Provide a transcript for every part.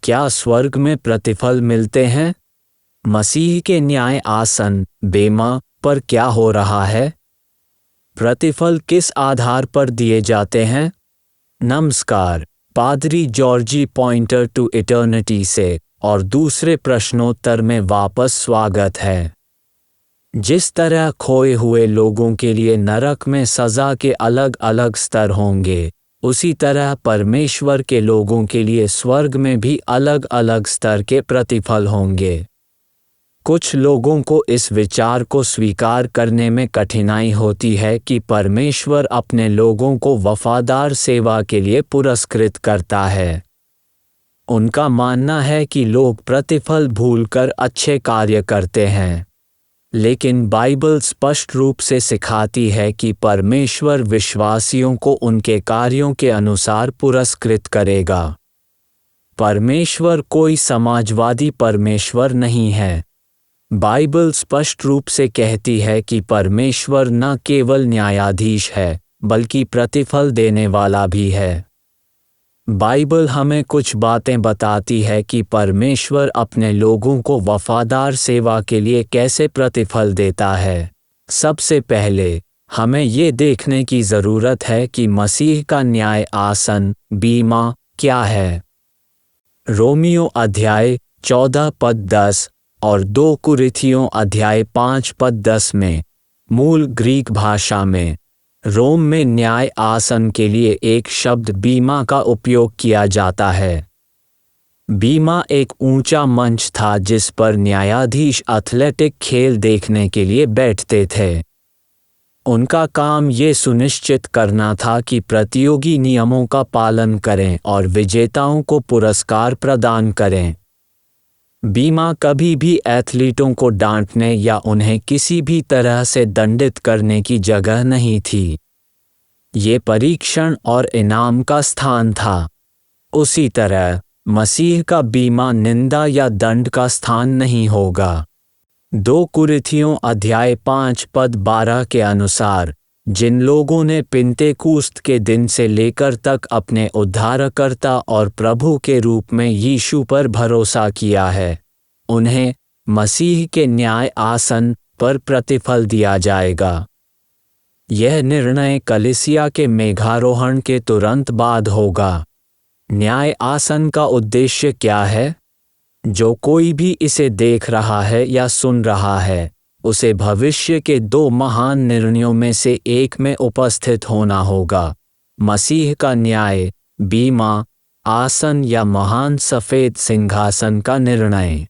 क्या स्वर्ग में प्रतिफल मिलते हैं? मसीह के न्याय आसन बेमा पर क्या हो रहा है? प्रतिफल किस आधार पर दिए जाते हैं? नमस्कार, पादरी जॉर्जी पॉइंटर टू इटर्निटी से और दूसरे प्रश्नोत्तर में वापस स्वागत है। जिस तरह खोए हुए लोगों के लिए नरक में सज़ा के अलग अलग स्तर होंगे, उसी तरह परमेश्वर के लोगों के लिए स्वर्ग में भी अलग अलग स्तर के प्रतिफल होंगे। कुछ लोगों को इस विचार को स्वीकार करने में कठिनाई होती है कि परमेश्वर अपने लोगों को वफादार सेवा के लिए पुरस्कृत करता है। उनका मानना है कि लोग प्रतिफल भूलकर अच्छे कार्य करते हैं, लेकिन बाइबल स्पष्ट रूप से सिखाती है कि परमेश्वर विश्वासियों को उनके कार्यों के अनुसार पुरस्कृत करेगा। परमेश्वर कोई समाजवादी परमेश्वर नहीं है। बाइबल स्पष्ट रूप से कहती है कि परमेश्वर न केवल न्यायाधीश है, बल्कि प्रतिफल देने वाला भी है। बाइबल हमें कुछ बातें बताती है कि परमेश्वर अपने लोगों को वफादार सेवा के लिए कैसे प्रतिफल देता है। सबसे पहले हमें ये देखने की ज़रूरत है कि मसीह का न्याय आसन बीमा क्या है। रोमियो अध्याय 14 पद 10 और 2 कुरिन्थियों अध्याय 5 पद 10 में मूल ग्रीक भाषा में रोम में न्याय आसन के लिए एक शब्द बीमा का उपयोग किया जाता है। बीमा एक ऊंचा मंच था जिस पर न्यायाधीश एथलेटिक खेल देखने के लिए बैठते थे। उनका काम ये सुनिश्चित करना था कि प्रतियोगी नियमों का पालन करें और विजेताओं को पुरस्कार प्रदान करें। बीमा कभी भी एथलीटों को डांटने या उन्हें किसी भी तरह से दंडित करने की जगह नहीं थी। ये परीक्षण और इनाम का स्थान था। उसी तरह मसीह का बीमा निंदा या दंड का स्थान नहीं होगा। 2 कुरिन्थियों अध्याय 5 पद 12 के अनुसार जिन लोगों ने पिन्तेकुस्त के दिन से लेकर तक अपने उद्धारकर्ता और प्रभु के रूप में यीशु पर भरोसा किया है, उन्हें मसीह के न्याय आसन पर प्रतिफल दिया जाएगा। यह निर्णय कलीसिया के मेघारोहण के तुरंत बाद होगा। न्याय आसन का उद्देश्य क्या है? जो कोई भी इसे देख रहा है या सुन रहा है, उसे भविष्य के 2 महान निर्णयों में से एक में उपस्थित होना होगा। मसीह का न्याय बीमा आसन या महान सफ़ेद सिंहासन का निर्णय।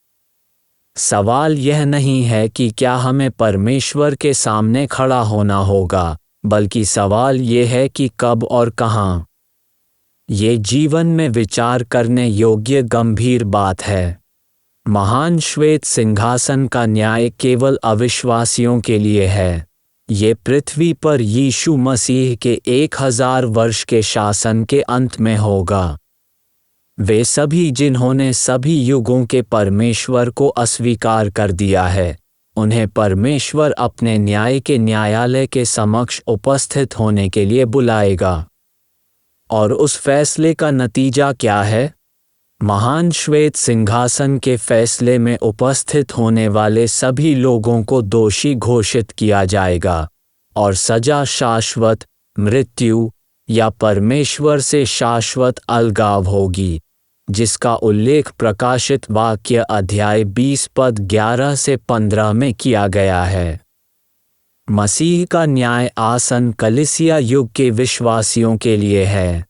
सवाल यह नहीं है कि क्या हमें परमेश्वर के सामने खड़ा होना होगा, बल्कि सवाल यह है कि कब और कहाँ। ये जीवन में विचार करने योग्य गंभीर बात है। महान श्वेत सिंहासन का न्याय केवल अविश्वासियों के लिए है। ये पृथ्वी पर यीशु मसीह के 1000 वर्ष के शासन के अंत में होगा। वे सभी जिन्होंने सभी युगों के परमेश्वर को अस्वीकार कर दिया है, उन्हें परमेश्वर अपने न्याय के न्यायालय के समक्ष उपस्थित होने के लिए बुलाएगा। और उस फैसले का नतीजा क्या है? महान श्वेत सिंहासन के फैसले में उपस्थित होने वाले सभी लोगों को दोषी घोषित किया जाएगा और सजा शाश्वत मृत्यु या परमेश्वर से शाश्वत अलगाव होगी, जिसका उल्लेख प्रकाशित वाक्य अध्याय 20 पद 11 से 15 में किया गया है। मसीह का न्याय आसन कलीसिया युग के विश्वासियों के लिए है।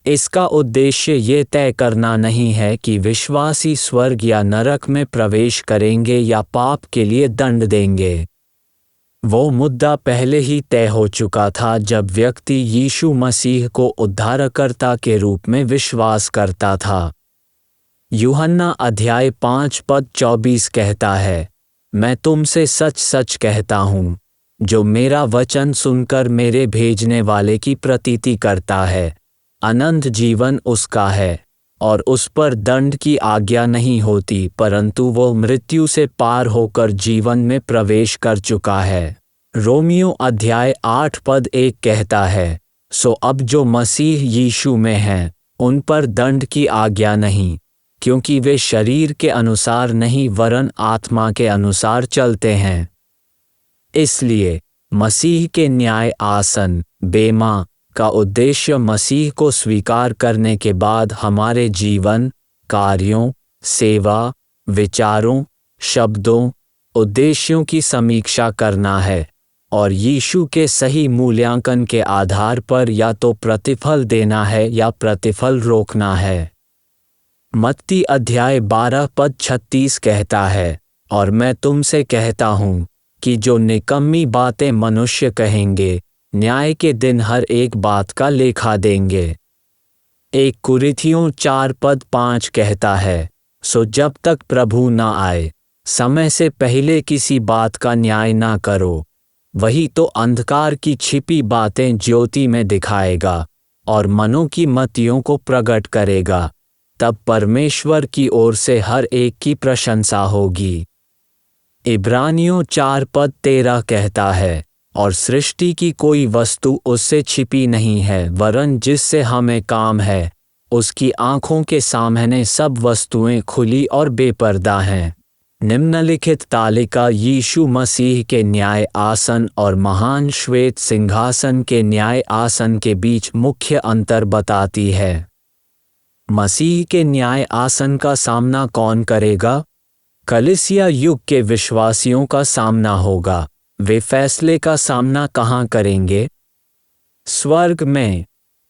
इसका उद्देश्य ये तय करना नहीं है कि विश्वासी स्वर्ग या नरक में प्रवेश करेंगे या पाप के लिए दंड देंगे। वो मुद्दा पहले ही तय हो चुका था जब व्यक्ति यीशु मसीह को उद्धारकर्ता के रूप में विश्वास करता था। यूहन्ना अध्याय 5 पद 24 कहता है, मैं तुमसे सच सच कहता हूँ, जो मेरा वचन सुनकर मेरे भेजने वाले की प्रतीति करता है, अनंत जीवन उसका है और उस पर दंड की आज्ञा नहीं होती, परंतु वो मृत्यु से पार होकर जीवन में प्रवेश कर चुका है। रोमियो अध्याय 8 पद 1 कहता है, सो अब जो मसीह यीशु में हैं, उन पर दंड की आज्ञा नहीं, क्योंकि वे शरीर के अनुसार नहीं वरन आत्मा के अनुसार चलते हैं। इसलिए मसीह के न्याय आसन बेमा का उद्देश्य मसीह को स्वीकार करने के बाद हमारे जीवन, कार्यों, सेवा, विचारों, शब्दों, उद्देश्यों की समीक्षा करना है और यीशु के सही मूल्यांकन के आधार पर या तो प्रतिफल देना है या प्रतिफल रोकना है। मत्ती अध्याय 12 पद 36 कहता है, और मैं तुमसे कहता हूँ कि जो निकम्मी बातें मनुष्य कहेंगे, न्याय के दिन हर एक बात का लेखा देंगे। 1 कुरिन्थियों 4 पद 5 कहता है, सो जब तक प्रभु न आए, समय से पहले किसी बात का न्याय ना करो। वही तो अंधकार की छिपी बातें ज्योति में दिखाएगा और मनों की मतियों को प्रकट करेगा। तब परमेश्वर की ओर से हर एक की प्रशंसा होगी। इब्रानियों 4 पद 13 कहता है, और सृष्टि की कोई वस्तु उससे छिपी नहीं है, वरन जिससे हमें काम है, उसकी आँखों के सामने सब वस्तुएं खुली और बेपर्दा हैं। निम्नलिखित तालिका यीशु मसीह के न्याय आसन और महान श्वेत सिंहासन के न्याय आसन के बीच मुख्य अंतर बताती है। मसीह के न्याय आसन का सामना कौन करेगा? कलीसिया युग के विश्वासियों का सामना होगा। वे फैसले का सामना कहाँ करेंगे? स्वर्ग में।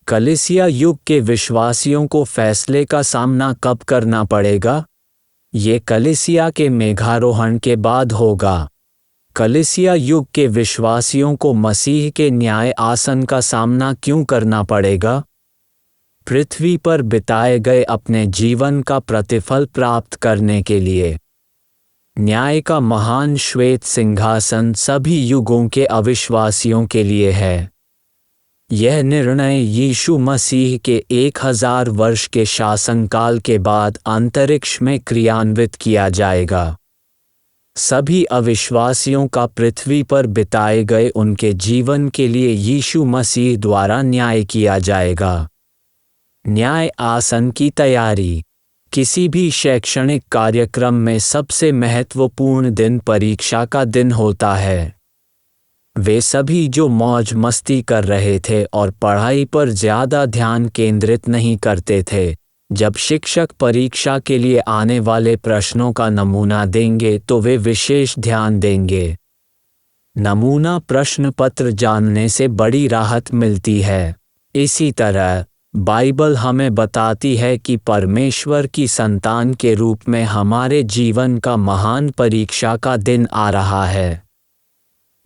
कलीसिया युग के विश्वासियों को फैसले का सामना कब करना पड़ेगा? ये कलीसिया के मेघारोहण के बाद होगा। कलीसिया युग के विश्वासियों को मसीह के न्याय आसन का सामना क्यों करना पड़ेगा? पृथ्वी पर बिताए गए अपने जीवन का प्रतिफल प्राप्त करने के लिए। न्याय का महान श्वेत सिंहासन सभी युगों के अविश्वासियों के लिए है। यह निर्णय यीशु मसीह के 1000 वर्ष के शासनकाल के बाद अंतरिक्ष में क्रियान्वित किया जाएगा। सभी अविश्वासियों का पृथ्वी पर बिताए गए उनके जीवन के लिए यीशु मसीह द्वारा न्याय किया जाएगा। न्याय आसन की तैयारी। किसी भी शैक्षणिक कार्यक्रम में सबसे महत्वपूर्ण दिन परीक्षा का दिन होता है। वे सभी जो मौज मस्ती कर रहे थे और पढ़ाई पर ज़्यादा ध्यान केंद्रित नहीं करते थे, जब शिक्षक परीक्षा के लिए आने वाले प्रश्नों का नमूना देंगे तो वे विशेष ध्यान देंगे। नमूना प्रश्न पत्र जानने से बड़ी राहत मिलती है। इसी तरह बाइबल हमें बताती है कि परमेश्वर की संतान के रूप में हमारे जीवन का महान परीक्षा का दिन आ रहा है।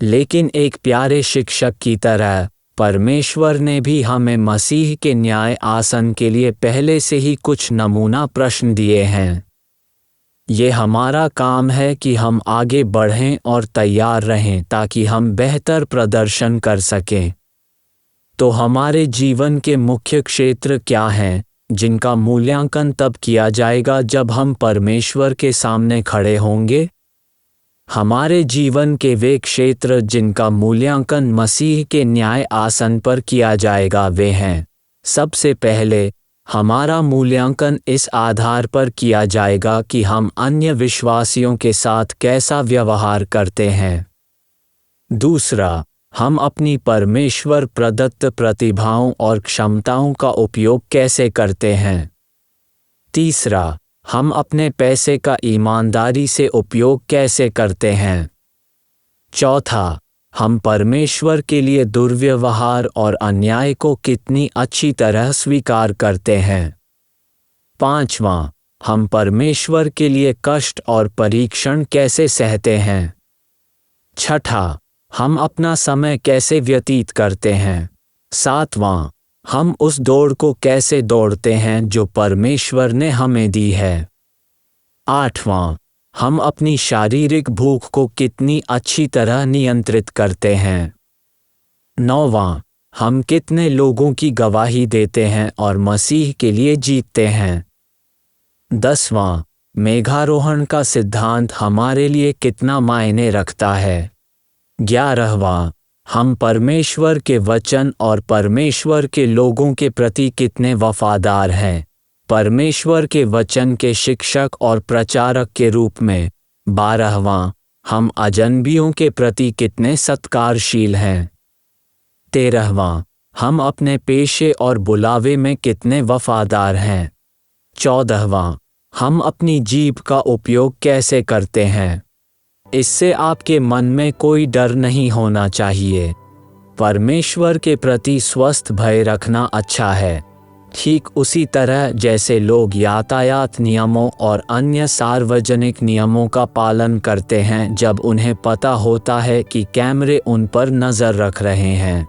लेकिन एक प्यारे शिक्षक की तरह परमेश्वर ने भी हमें मसीह के न्याय आसन के लिए पहले से ही कुछ नमूना प्रश्न दिए हैं। ये हमारा काम है कि हम आगे बढ़ें और तैयार रहें ताकि हम बेहतर प्रदर्शन कर सकें। तो हमारे जीवन के मुख्य क्षेत्र क्या हैं, जिनका मूल्यांकन तब किया जाएगा जब हम परमेश्वर के सामने खड़े होंगे? हमारे जीवन के वे क्षेत्र जिनका मूल्यांकन मसीह के न्याय आसन पर किया जाएगा वे हैं। सबसे पहले हमारा मूल्यांकन इस आधार पर किया जाएगा कि हम अन्य विश्वासियों के साथ कैसा व्यवहार करते हैं। दूसरा, हम अपनी परमेश्वर प्रदत्त प्रतिभाओं और क्षमताओं का उपयोग कैसे करते हैं। तीसरा, हम अपने पैसे का ईमानदारी से उपयोग कैसे करते हैं। चौथा, हम परमेश्वर के लिए दुर्व्यवहार और अन्याय को कितनी अच्छी तरह स्वीकार करते हैं। पांचवां, हम परमेश्वर के लिए कष्ट और परीक्षण कैसे सहते हैं। छठा, हम अपना समय कैसे व्यतीत करते हैं। सातवां, हम उस दौड़ को कैसे दौड़ते हैं जो परमेश्वर ने हमें दी है। आठवां, हम अपनी शारीरिक भूख को कितनी अच्छी तरह नियंत्रित करते हैं। नौवां, हम कितने लोगों की गवाही देते हैं और मसीह के लिए जीतते हैं। 10वां, मेघारोहण का सिद्धांत हमारे लिए कितना मायने रखता है। 11वां, हम परमेश्वर के वचन और परमेश्वर के लोगों के प्रति कितने वफादार हैं। परमेश्वर के वचन के शिक्षक और प्रचारक के रूप में। 12वां, हम अजनबियों के प्रति कितने सत्कारशील हैं। 13वां, हम अपने पेशे और बुलावे में कितने वफादार हैं। 14वां, हम अपनी जीभ का उपयोग कैसे करते हैं। इससे आपके मन में कोई डर नहीं होना चाहिए। परमेश्वर के प्रति स्वस्थ भय रखना अच्छा है, ठीक उसी तरह जैसे लोग यातायात नियमों और अन्य सार्वजनिक नियमों का पालन करते हैं जब उन्हें पता होता है कि कैमरे उन पर नज़र रख रहे हैं।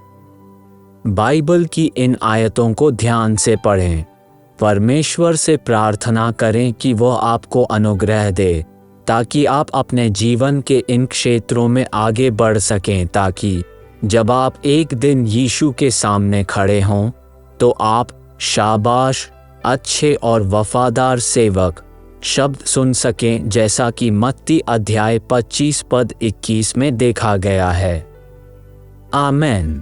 बाइबल की इन आयतों को ध्यान से पढ़ें। परमेश्वर से प्रार्थना करें कि वह आपको अनुग्रह दे ताकि आप अपने जीवन के इन क्षेत्रों में आगे बढ़ सकें, ताकि जब आप एक दिन यीशु के सामने खड़े हों तो आप शाबाश, अच्छे और वफादार सेवक शब्द सुन सकें, जैसा कि मत्ती अध्याय 25 पद 21 में देखा गया है। आमीन।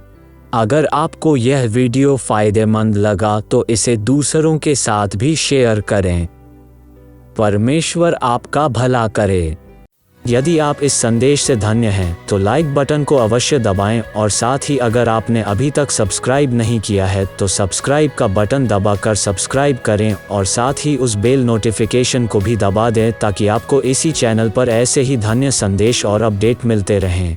अगर आपको यह वीडियो फायदेमंद लगा तो इसे दूसरों के साथ भी शेयर करें। परमेश्वर आपका भला करे। यदि आप इस संदेश से धन्य हैं तो लाइक बटन को अवश्य दबाएं और साथ ही अगर आपने अभी तक सब्सक्राइब नहीं किया है तो सब्सक्राइब का बटन दबाकर सब्सक्राइब करें और साथ ही उस बेल नोटिफिकेशन को भी दबा दें ताकि आपको इसी चैनल पर ऐसे ही धन्य संदेश और अपडेट मिलते रहें।